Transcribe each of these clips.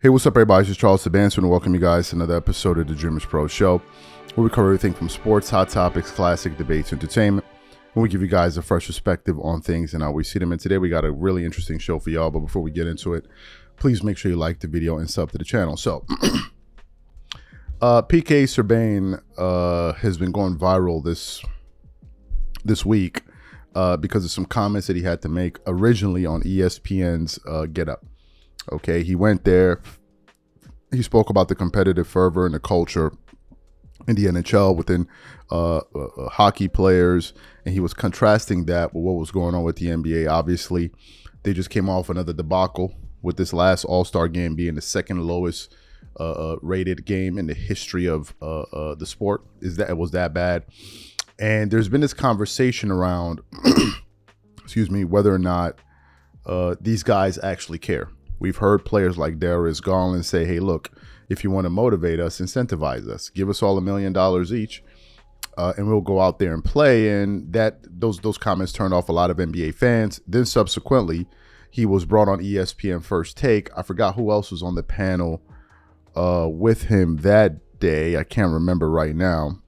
Hey, what's up, everybody? This is Charles Subban, and welcome you guys to another episode of the Dreamers Pro Show, where we cover everything from sports, hot topics, classic debates, entertainment, and we give you guys a fresh perspective on things and how we see them. And today we got a really interesting show for y'all, but before we get into it, please make sure you like the video and sub to the channel. So, PK Subban has been going viral this week because of some comments that he had to make originally on ESPN's Get Up. Okay, he went there. He spoke about the competitive fervor and the culture in the NHL within hockey players, and he was contrasting that with what was going on with the NBA. Obviously, they just came off another debacle with this last All-Star game being the second lowest rated game in the history of the sport. It was that bad? And there's been this conversation around, excuse me, whether or not these guys actually care. We've heard players like Darius Garland say, hey, look, if you want to motivate us, incentivize us, give us all $1 million each, and we'll go out there and play. And those comments turned off a lot of NBA fans. Then subsequently, he was brought on ESPN First Take. I forgot who else was on the panel with him that day. I can't remember right now.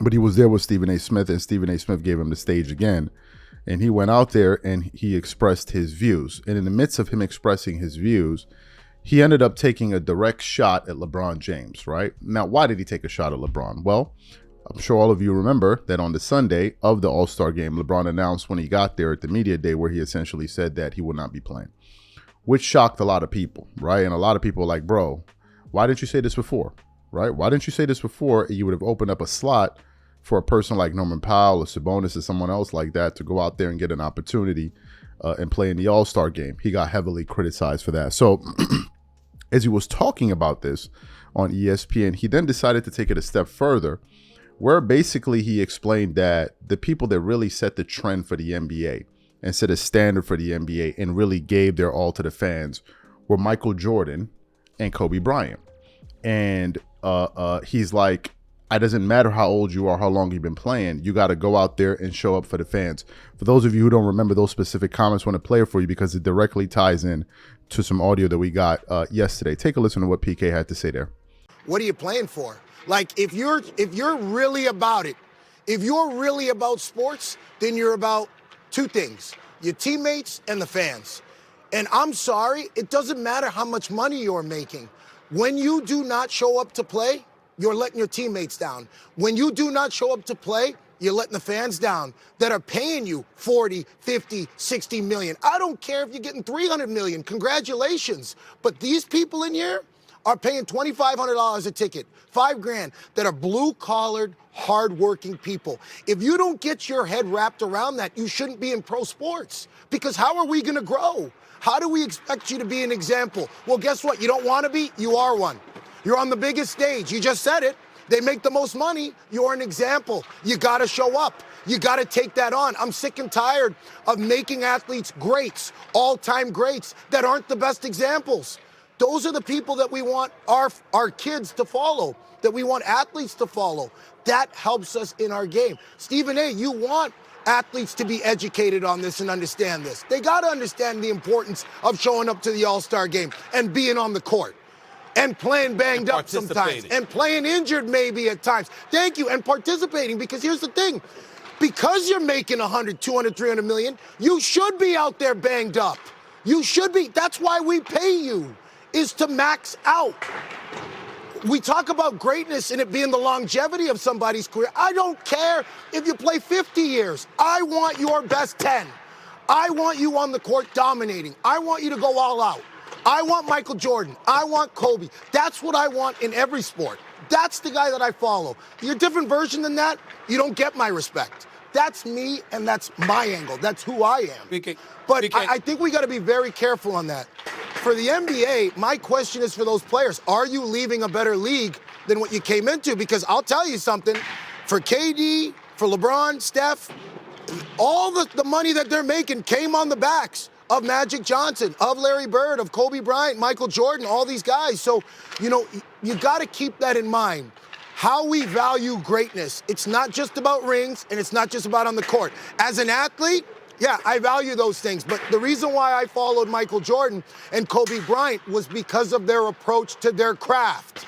But he was there with Stephen A. Smith, and Stephen A. Smith gave him the stage again. And he went out there and he expressed his views. And in the midst of him expressing his views, he ended up taking a direct shot at LeBron James, right? Now, why did he take a shot at LeBron? Well, I'm sure all of you remember that on the Sunday of the All-Star game, LeBron announced when he got there at the media day where he essentially said that he would not be playing, which shocked a lot of people, right? And a lot of people were like, bro, why didn't you say this before, right? Why didn't you say this before? You would have opened up a slot for a person like Norman Powell or Sabonis or someone else like that to go out there and get an opportunity and play in the All-Star game. He got heavily criticized for that. So as he was talking about this on ESPN, he then decided to take it a step further, where basically he explained that the people that really set the trend for the NBA and set a standard for the NBA and really gave their all to the fans were Michael Jordan and Kobe Bryant. And he's like, it doesn't matter how old you are, how long you've been playing. You got to go out there and show up for the fans. For those of you who don't remember those specific comments, I want to play it for you because it directly ties in to some audio that we got yesterday. Take a listen to what PK had to say there. What are you playing for? Like, if you're really about it, if you're really about sports, then you're about two things: your teammates and the fans. And I'm sorry, it doesn't matter how much money you're making. When you do not show up to play, you're letting your teammates down. When you do not show up to play, you're letting the fans down that are paying you 40, 50, 60 million. I don't care if you're getting 300 million. Congratulations. But these people in here are paying $2,500 a ticket, $5,000, that are blue-collared, hard-working people. If you don't get your head wrapped around that, you shouldn't be in pro sports. Because how are we going to grow? How do we expect you to be an example? Well, guess what? You don't want to be, you are one. You're on the biggest stage. You just said it. They make the most money. You're an example. You got to show up. You got to take that on. I'm sick and tired of making athletes greats, all-time greats, that aren't the best examples. Those are the people that we want our kids to follow, that we want athletes to follow. That helps us in our game. Stephen A., you want athletes to be educated on this and understand this. They got to understand the importance of showing up to the All-Star game and being on the court. And playing banged up sometimes. And playing injured maybe at times. Thank you. And participating, because here's the thing. Because you're making 100, 200, 300 million, you should be out there banged up. You should be. That's why we pay you, is to max out. We talk about greatness and it being the longevity of somebody's career. I don't care if you play 50 years. I want your best 10. I want you on the court dominating. I want you to go all out. I want Michael Jordan. I want Kobe. That's what I want in every sport. That's the guy that I follow. If you're a different version than that, you don't get my respect. That's me, and that's my angle. That's who I am. But I think we got to be very careful on that. For the NBA, my question is for those players. Are you leaving a better league than what you came into? Because I'll tell you something. For KD, for LeBron, Steph, all the money that they're making came on the backs of Magic Johnson, of Larry Bird, of Kobe Bryant, Michael Jordan, all these guys. So, you got to keep that in mind. How we value greatness. It's not just about rings, and it's not just about on the court. As an athlete, Yeah, I value those things. But the reason why I followed Michael Jordan and Kobe Bryant was because of their approach to their craft.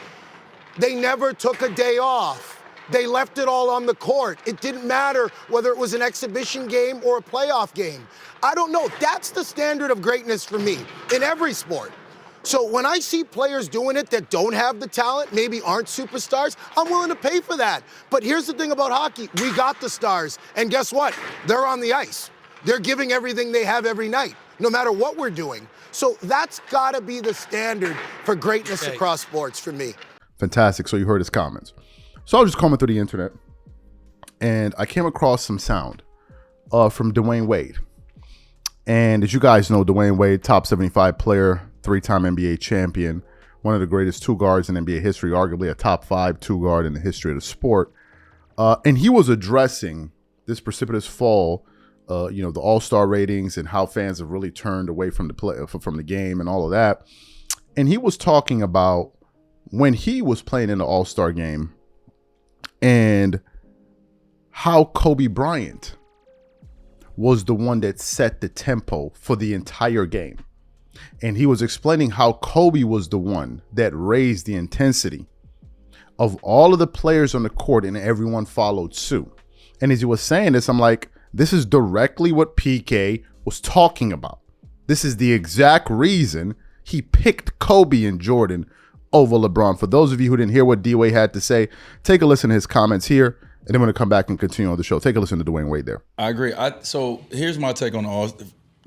They never took a day off. They left it all on the court. It didn't matter whether it was an exhibition game or a playoff game. I don't know. That's the standard of greatness for me in every sport. So when I see players doing it that don't have the talent, maybe aren't superstars, I'm willing to pay for that. But here's the thing about hockey. We got the stars. And guess what? They're on the ice. They're giving everything they have every night, no matter what we're doing. So that's got to be the standard for greatness across sports for me. Fantastic. So you heard his comments. So I was just combing through the internet, and I came across some sound from Dwayne Wade. And as you guys know, Dwayne Wade, top 75 player, 3-time NBA champion, one of the greatest two guards in NBA history, arguably a top 5 two guard in the history of the sport. And he was addressing this precipitous fall, the All-Star ratings and how fans have really turned away from the game and all of that. And he was talking about when he was playing in the All-Star game and how Kobe Bryant was the one that set the tempo for the entire game. And he was explaining how Kobe was the one that raised the intensity of all of the players on the court, and everyone followed suit. And as he was saying this, I'm like, this is directly what PK was talking about. This is the exact reason he picked Kobe and Jordan over LeBron. For those of you who didn't hear what D-Wade had to say, take a listen to his comments here, and then we're going to come back and continue on the show. Take a listen to Dwayne Wade there. I agree. So here's my take on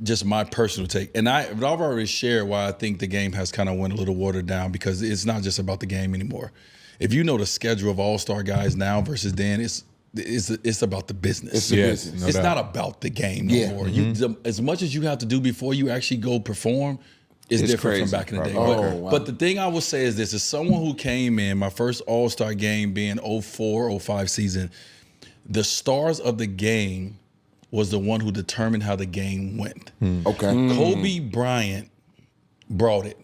just my personal take. And I've already shared why I think the game has kind of went a little watered down, because it's not just about the game anymore. If you know the schedule of all-star guys now versus then, it's about the business. It's the business. It's not about the game no more. As much as you have to do before you actually go perform, it's different crazy, from back in the day. wow. But the thing I will say is this: as someone who came in, my first All-Star game being 04-05 season, the stars of the game was the one who determined how the game went. Okay. Kobe Bryant brought it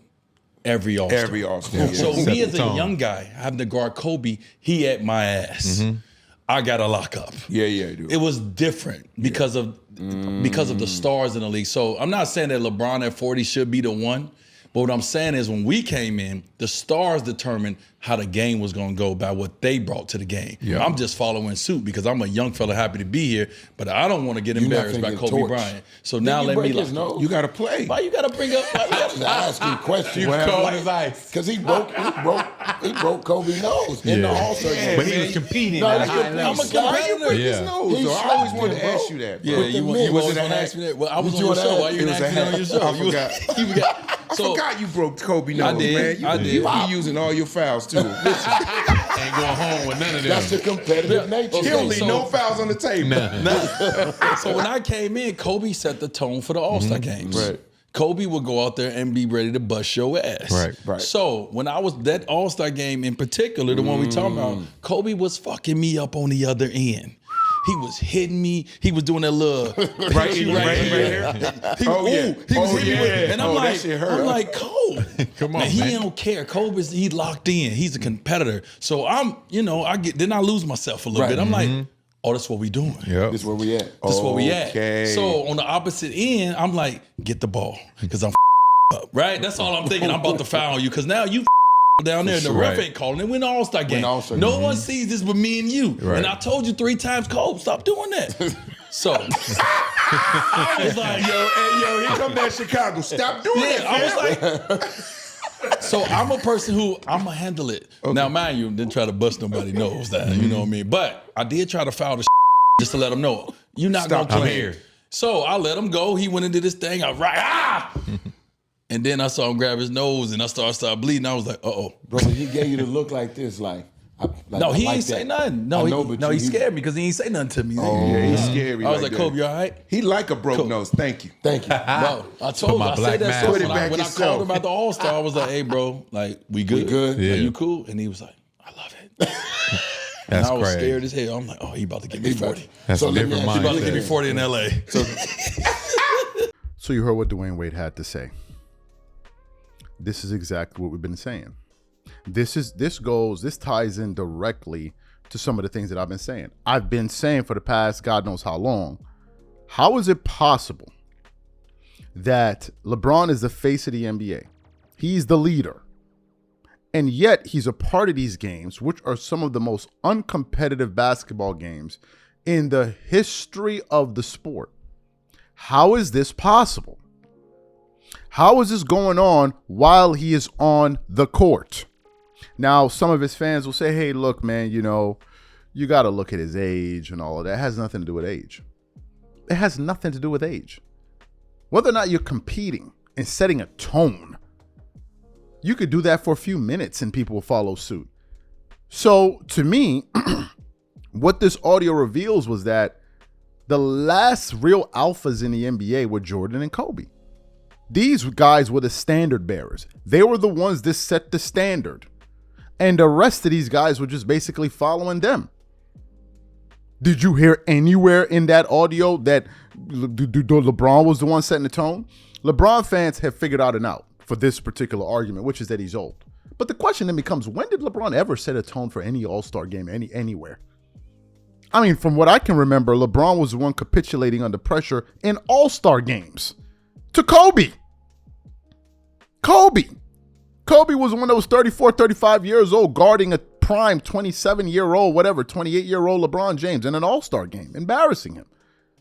every All-Star. Every All-Star. So yeah. me as a young guy having to guard Kobe, he at my ass. I got to lock up. Yeah, dude. It was different because of the stars in the league. So I'm not saying that LeBron at 40 should be the one, but what I'm saying is when we came in, the stars determined how the game was going to go by what they brought to the game. Yeah. I'm just following suit because I'm a young fella happy to be here, but I don't want to get embarrassed by Kobe Bryant. So now let me lock up. You got to play. Why you got to bring up? I'm asking questions. You cold as ice. Because he broke Kobe's nose in the All-Star game. But he was competing No, at a he high competed. level. I'm a competitor. Why you break his nose? He So I always slapped wanted him, to bro. ask you that. Yeah, With the you men, was was going it to a ask me that. Well, I was Did on you your show. wanna Why ask- you it didn't was ask me a on your hat. show? I forgot. You got. I forgot you broke Kobe nose, I did. man. You using all your fouls, too. Ain't going home with none of them. That's the competitive nature. He don't leave no fouls on the table. So when I came in, Kobe set the tone for the All-Star games. Right. Kobe would go out there and be ready to bust your ass. Right. So when I was that All-Star game in particular, the one we talking about, Kobe was fucking me up on the other end. He was hitting me. He was doing that little Right here. here. He was hitting me with, and I'm that shit hurt. I'm like, Kobe. Come on, man, he man. don't care. He locked in. He's a competitor. So I lose myself a little bit. I'm like, oh, that's what we doing. Yep. This where we at. That's where we Okay. at. So on the opposite end, I'm like, get the ball because I'm up, right? That's all I'm thinking. I'm about to foul you because now you down there and the ref ain't calling it. We're in the All-Star game. No one sees this but me and you. Right. And I told you 3 times, Cole, stop doing that. So I was like, Hey, here come that Chicago. Stop doing that. I was like, so I'm a person who I'm gonna handle it. Now, mind you, didn't try to bust nobody knows that. You know what I mean? But I did try to foul the just to let them know you're not Stop gonna play I'm here. So I let him go. He went and did his thing. I was like, and then I saw him grab his nose and I started bleeding. I was like, uh-oh. Bro, he gave you the look like this, No, he ain't say nothing. No, he scared me because he ain't say nothing to me. Yeah, he's scary. I was like, that. Kobe, you all right? He like a broke nose. Thank you. Thank you. Bro, I told my him, I black said that mask stuff Put it when back I yourself. called him about the All-Star. I was like, hey, bro, like, we good? We good? Yeah. Are you cool? And he was like, I love it. And That's I was crazy. scared as hell. I'm like, oh, he about to give me 40. That's So a let me different ask you He about to give me mindset. 40 in L.A. So you heard what Dwayne Wade had to say. This is exactly what we've been saying. This ties in directly to some of the things that I've been saying. I've been saying for the past God knows how long How is it possible that LeBron is the face of the NBA? He's the leader. And yet he's a part of these games, which are some of the most uncompetitive basketball games in the history of the sport. How is this possible? How is this going on while he is on the court? Now, some of his fans will say, hey, look, man, you got to look at his age and all of that. It has nothing to do with age. It has nothing to do with age. Whether or not you're competing and setting a tone, you could do that for a few minutes and people will follow suit. So to me, what this audio reveals was that the last real alphas in the NBA were Jordan and Kobe. These guys were the standard bearers. They were the ones that set the standard. And the rest of these guys were just basically following them. Did you hear anywhere in that audio that LeBron was the one setting the tone? LeBron fans have figured out an out for this particular argument, which is that he's old. But the question then becomes, when did LeBron ever set a tone for any All-Star game anywhere? I mean, from what I can remember, LeBron was the one capitulating under pressure in All-Star games to Kobe. Kobe was the one that was 34, 35 years old, guarding a prime 27-year-old, whatever, 28-year-old LeBron James in an All-Star game, embarrassing him.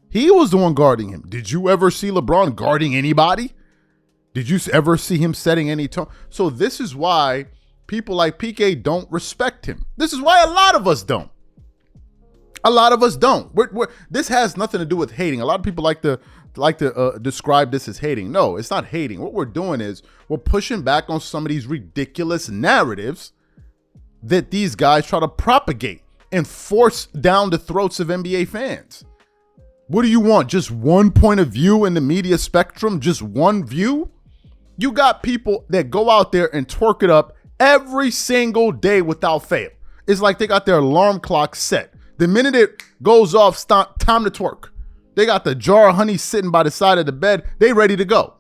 He was the one guarding him. Did you ever see LeBron guarding anybody? Did you ever see him setting any tone? So this is why people like PK don't respect him. This is why a lot of us don't. A lot of us don't. This has nothing to do with hating. A lot of people like to describe this as hating. No, it's not hating. What we're doing is we're pushing back on some of these ridiculous narratives that these guys try to propagate and force down the throats of NBA fans. What do you want? Just one point of view in the media spectrum? Just one view? You got people that go out there and twerk it up every single day without fail. It's like they got their alarm clock set. The minute it goes off, time to twerk. They got the jar of honey sitting by the side of the bed. They ready to go.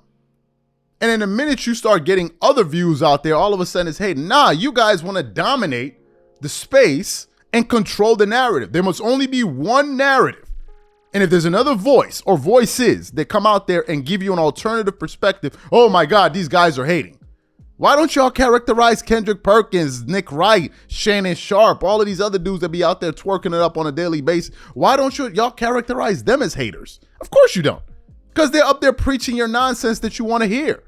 And in the minute you start getting other views out there, all of a sudden it's, hey, nah, you guys want to dominate the space and control the narrative. There must only be one narrative. And if there's another voice or voices that come out there and give you an alternative perspective, oh my God, these guys are hating. Why don't y'all characterize Kendrick Perkins, Nick Wright, Shannon Sharp, all of these other dudes that be out there twerking it up on a daily basis? Why don't y'all characterize them as haters? Of course you don't. Because they're up there preaching your nonsense that you want to hear.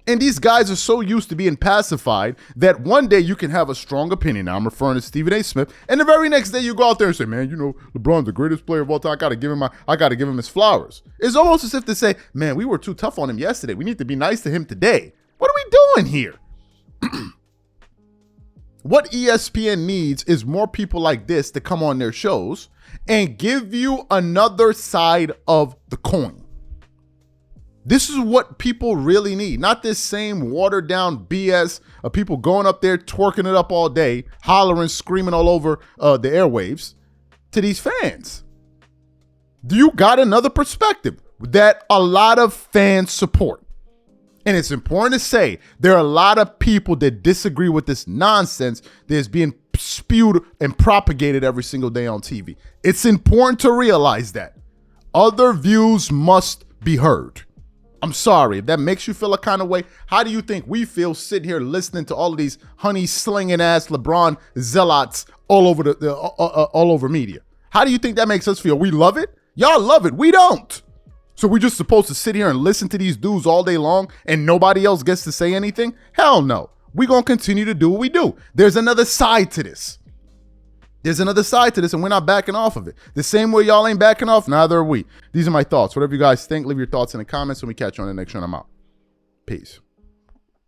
And these guys are so used to being pacified that one day you can have a strong opinion. Now I'm referring to Stephen A. Smith. And the very next day you go out there and say, man, LeBron's the greatest player of all time. I got to give him his flowers. It's almost as if to say, man, we were too tough on him yesterday. We need to be nice to him today. What are we doing here? What ESPN needs is more people like this to come on their shows and give you another side of the coin. This is what people really need, not this same watered down BS of people going up there, twerking it up all day, hollering, screaming all over the airwaves to these fans. You got another perspective that a lot of fans support. And it's important to say there are a lot of people that disagree with this nonsense that is being spewed and propagated every single day on TV. It's important to realize that other views must be heard. I'm sorry if that makes you feel a kind of way. How do you think we feel sitting here listening to all of these honey slinging ass LeBron zealots all over media? How do you think that makes us feel? We love it. Y'all love it. We don't. So we just supposed to sit here and listen to these dudes all day long and nobody else gets to say anything? Hell no. We're going to continue to do what we do. There's another side to this. And we're not backing off of it. The same way y'all ain't backing off, neither are we. These are my thoughts. Whatever you guys think, leave your thoughts in the comments and we catch you on the next one. I'm out. Peace.